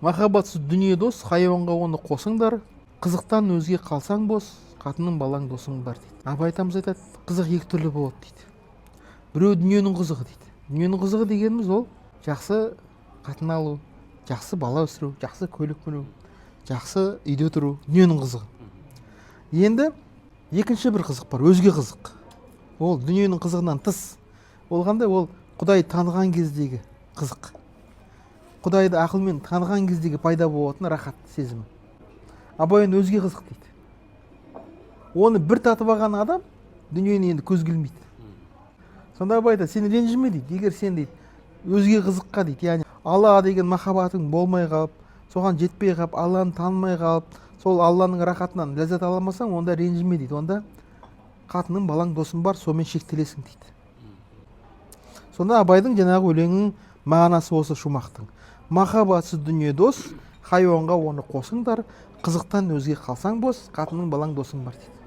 Махаббатсыз дүние дос, хайуанға оны қосыңдар, қызықтан өзге қалсаң бос, қатының балаң досың бар дейді. Абай атамыз айтады, қызық екі түрлі болады дейді. Біреу дүниенің қызығы дейді. Дүниенің қызығы дегеніміз ол жақсы қатын алу, жақсы бала өсіру, жақсы көлік міну, жақсы үйде тұру, дүниенің қызығы. Енді екінші бір қызық бар, өзге қызық. Ол дүниенің қызығынан тыс. Ол қандай? Ол Құдай таныған кездегі қызық. Құдайды ақылмен таныған кездегі пайда болатын рахат сезімі. Абай өзге қызық дейді. Оны бір татып алған адам дүниені енді көз келмейді. Сонда Абай айтады, сен ренжіме дейді. Егер сен дейді өзге қызыққа дейді, яғни Алла деген махаббатың болмай қалып, соған жетпей қалып, Алланы танымай қалып, сол Алланың рахатынан ләззат ала алмасаң, онда ренжіме дейді. Онда қатының балаң досың бар, сонымен шектелесің дейді. Сонда Абайдың жаңағы өлеңнің мағынасы осы шумақтың. Махаббатсыз дүние дос, хайуанға оны қосыңдар, қызықтан өзге қалсаң бос, қатының балаң досың бар дейді.